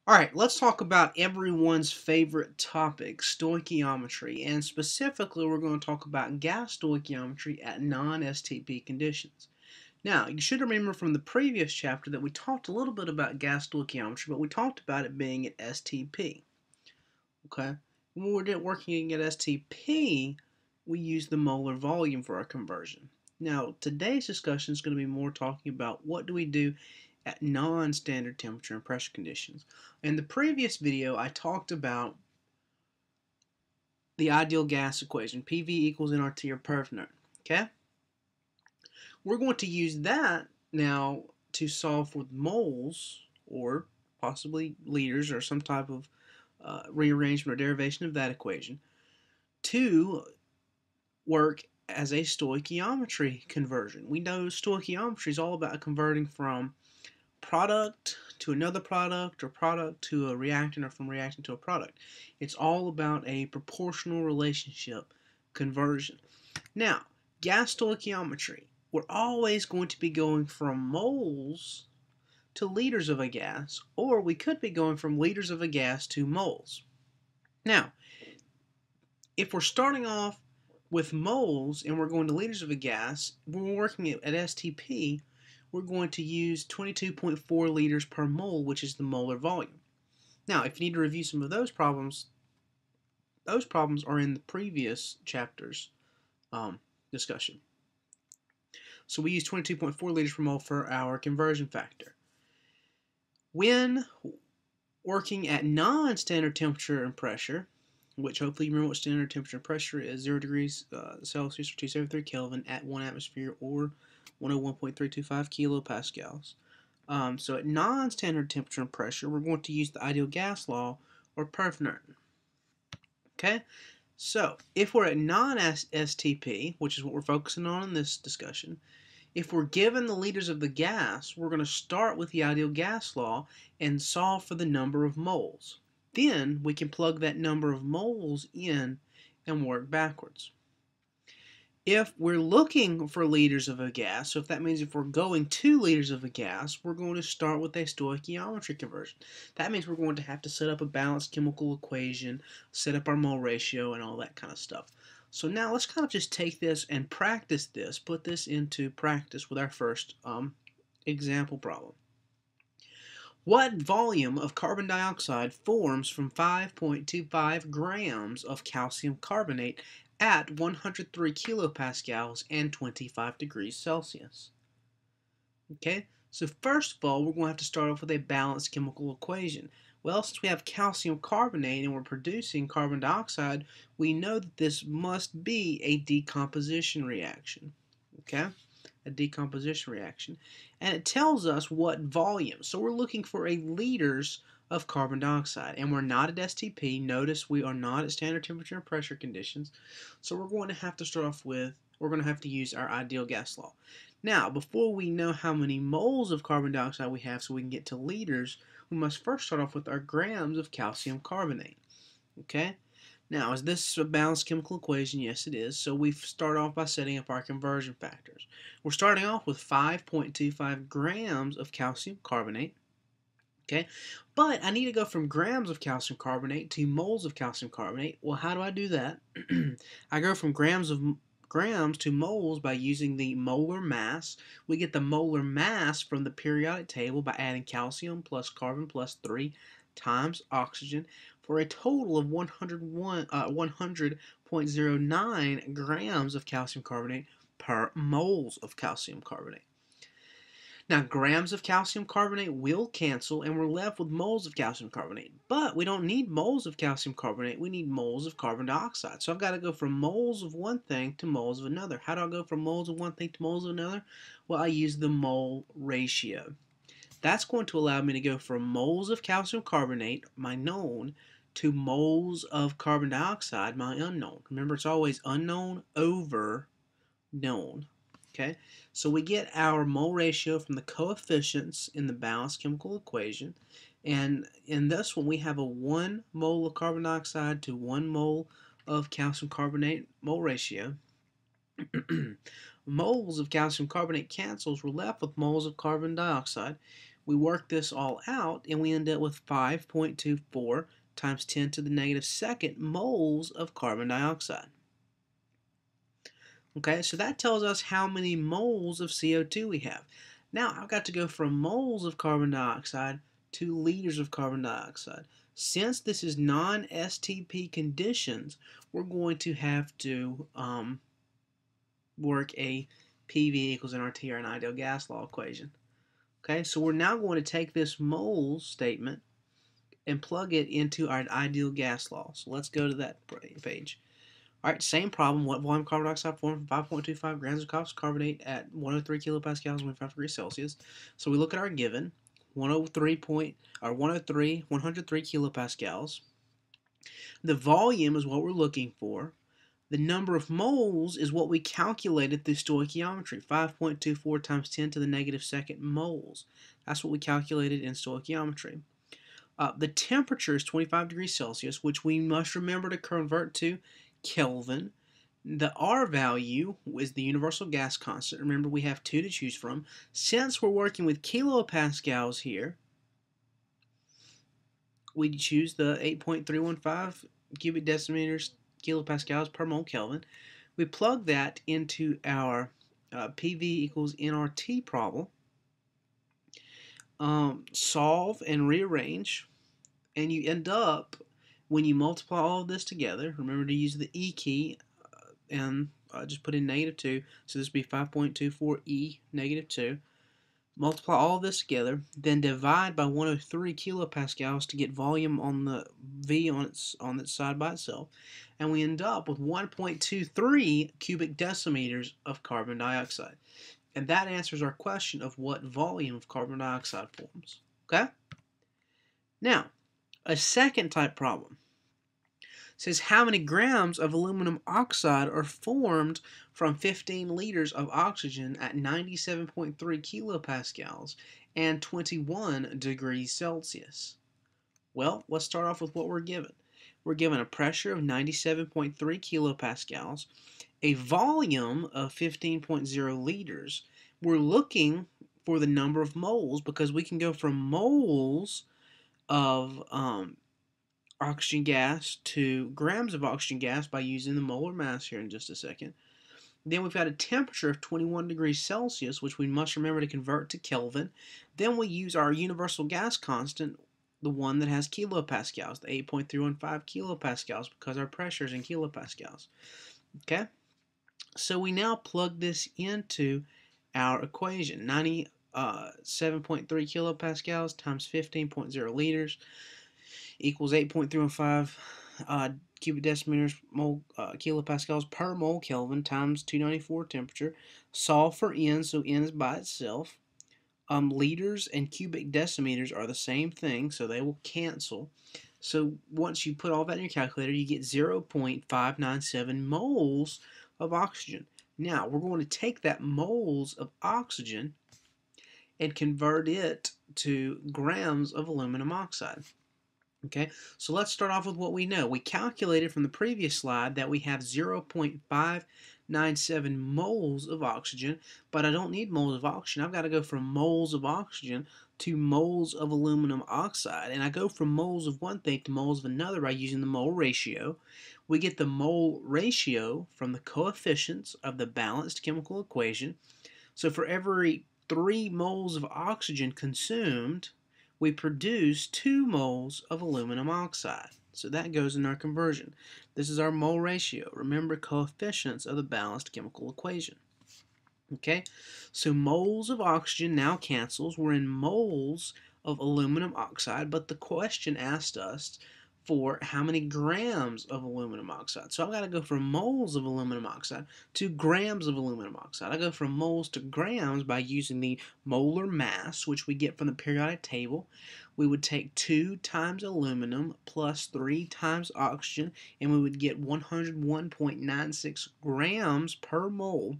Alright, let's talk about everyone's favorite topic, stoichiometry, and specifically we're going to talk about gas stoichiometry at non-STP conditions. Now, you should remember from the previous chapter that we talked a little bit about gas stoichiometry, but we talked about it being at STP. Okay? When we're working at STP, we use the molar volume for our conversion. Now, today's discussion is going to be more talking about what do we do at non-standard temperature and pressure conditions. In the previous video, I talked about the ideal gas equation, PV equals nRT or perf newton. Okay? We're going to use that now to solve for moles or possibly liters or some type of rearrangement or derivation of that equation to work as a stoichiometry conversion. We know stoichiometry is all about converting from product to another product or product to a reactant or from reactant to a product. It's all about a proportional relationship conversion. Now, gas stoichiometry, we're always going to be going from moles to liters of a gas, or we could be going from liters of a gas to moles. Now, if we're starting off with moles and we're going to liters of a gas, when we're working at STP, we're going to use 22.4 liters per mole, which is the molar volume. Now, if you need to review some of those problems are in the previous chapter's discussion. So we use 22.4 liters per mole for our conversion factor. When working at non-standard temperature and pressure, which hopefully you remember what standard temperature and pressure is, 0 degrees Celsius or 273 Kelvin at 1 atmosphere or 101.325 kilopascals. So at non-standard temperature and pressure, we're going to use the ideal gas law or perf newton. Okay? So if we're at non-STP, which is what we're focusing on in this discussion, if we're given the liters of the gas, we're going to start with the ideal gas law and solve for the number of moles. Then we can plug that number of moles in and work backwards. If we're looking for liters of a gas, so if that means if we're going 2 liters of a gas, we're going to start with a stoichiometry conversion. That means we're going to have to set up a balanced chemical equation, set up our mole ratio, and all that kind of stuff. So now let's kind of just take this and practice this, put this into practice with our first example problem. What volume of carbon dioxide forms from 5.25 grams of calcium carbonate at 103 kilopascals and 25 degrees Celsius? Okay, so first of all, we're going to have to start off with a balanced chemical equation. Well, since we have calcium carbonate and we're producing carbon dioxide, we know that this must be a decomposition reaction. Okay? A decomposition reaction. And it tells us what volume. So we're looking for a liters of carbon dioxide. And we're not at STP. Notice we are not at standard temperature and pressure conditions. So we're going to have to start off with, we're going to have to use our ideal gas law. Now, before we know how many moles of carbon dioxide we have so we can get to liters, we must first start off with our grams of calcium carbonate. Okay? Now, is this a balanced chemical equation? Yes, it is. So we start off by setting up our conversion factors. We're starting off with 5.25 grams of calcium carbonate. Okay? But I need to go from grams of calcium carbonate to moles of calcium carbonate. Well, how do I do that? I go from grams to moles by using the molar mass. We get the molar mass from the periodic table by adding calcium plus carbon plus 3 times oxygen for a total of 100.09 grams of calcium carbonate per moles of calcium carbonate. Now, grams of calcium carbonate will cancel, and we're left with moles of calcium carbonate. But we don't need moles of calcium carbonate. We need moles of carbon dioxide. So I've got to go from moles of one thing to moles of another. How do I go from moles of one thing to moles of another? Well, I use the mole ratio. That's going to allow me to go from moles of calcium carbonate, my known, to moles of carbon dioxide, my unknown. Remember, it's always unknown over known. Okay, so we get our mole ratio from the coefficients in the balanced chemical equation, and in this one we have a 1 mole of carbon dioxide to 1 mole of calcium carbonate mole ratio. Moles of calcium carbonate cancels, we're left with moles of carbon dioxide. We work this all out, and we end up with 5.24 times 10 to the negative second moles of carbon dioxide. Okay, so that tells us how many moles of CO2 we have. Now, I've got to go from moles of carbon dioxide to liters of carbon dioxide. Since this is non-STP conditions, we're going to have to work a PV equals nRT, or an ideal gas law equation. Okay, so we're now going to take this moles statement and plug it into our ideal gas law. So let's go to that page. All right, same problem. What volume of carbon dioxide formed from 5.25 grams of copper carbonate at 103 kilopascals, 25 degrees Celsius. So we look at our given, 103 kilopascals. The volume is what we're looking for. The number of moles is what we calculated through stoichiometry, 5.24 times 10 to the negative second moles. That's what we calculated in stoichiometry. The temperature is 25 degrees Celsius, which we must remember to convert to Kelvin. The R value is the universal gas constant. Remember, we have two to choose from. Since we're working with kilopascals here, we choose the 8.315 cubic decimeters kilopascals per mole Kelvin. We plug that into our PV equals nRT problem, solve and rearrange, and you end up, when you multiply all of this together, remember to use the E key and just put in -2, so this would be 5.24 E negative 2. Multiply all of this together, then divide by 103 kilopascals to get volume on the V on its side by itself, and we end up with 1.23 cubic decimeters of carbon dioxide. And that answers our question of what volume of carbon dioxide forms. Okay? Now, a second type problem says how many grams of aluminum oxide are formed from 15 liters of oxygen at 97.3 kilopascals and 21 degrees Celsius. Well, let's start off with what we're given. We're given a pressure of 97.3 kilopascals, a volume of 15.0 liters. We're looking for the number of moles because we can go from moles of oxygen gas to grams of oxygen gas by using the molar mass here in just a second. Then we've got a temperature of 21 degrees Celsius, which we must remember to convert to Kelvin. Then we use our universal gas constant, the one that has kilopascals, the 8.315 kilopascals, because our pressure is in kilopascals. Okay? So we now plug this into our equation. 97.3 kilopascals times 15.0 liters equals 8.315 cubic decimeters kilopascals per mole Kelvin times 294 temperature. Solve for N, so N is by itself. Liters and cubic decimeters are the same thing, so they will cancel. So once you put all that in your calculator, you get 0.597 moles of oxygen. Now, we're going to take that moles of oxygen and convert it to grams of aluminum oxide. Okay, so let's start off with what we know. We calculated from the previous slide that we have 0.597 moles of oxygen, but I don't need moles of oxygen. I've got to go from moles of oxygen to moles of aluminum oxide, and I go from moles of one thing to moles of another by using the mole ratio. We get the mole ratio from the coefficients of the balanced chemical equation. So for every 3 moles of oxygen consumed, we produce 2 moles of aluminum oxide. So that goes in our conversion. This is our mole ratio. Remember, coefficients of the balanced chemical equation. Okay, so moles of oxygen now cancels. We're in moles of aluminum oxide, but the question asked us for how many grams of aluminum oxide. So I've got to go from moles of aluminum oxide to grams of aluminum oxide. I go from moles to grams by using the molar mass, which we get from the periodic table. We would take 2 times aluminum plus 3 times oxygen, and we would get 101.96 grams per mole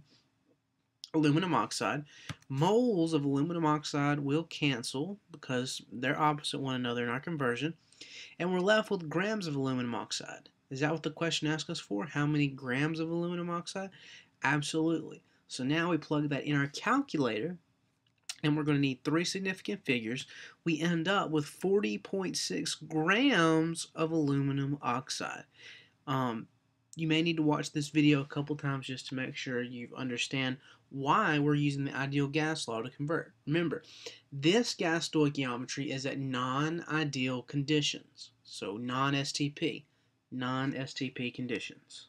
aluminum oxide. Moles of aluminum oxide will cancel because they're opposite one another in our conversion, and we're left with grams of aluminum oxide. Is that what the question asked us for? How many grams of aluminum oxide? Absolutely. So now we plug that in our calculator, and we're going to need 3 significant figures, we end up with 40.6 grams of aluminum oxide. You may need to watch this video a couple times just to make sure you understand why we're using the ideal gas law to convert. Remember, this gas stoichiometry is at non-ideal conditions, so non-STP conditions.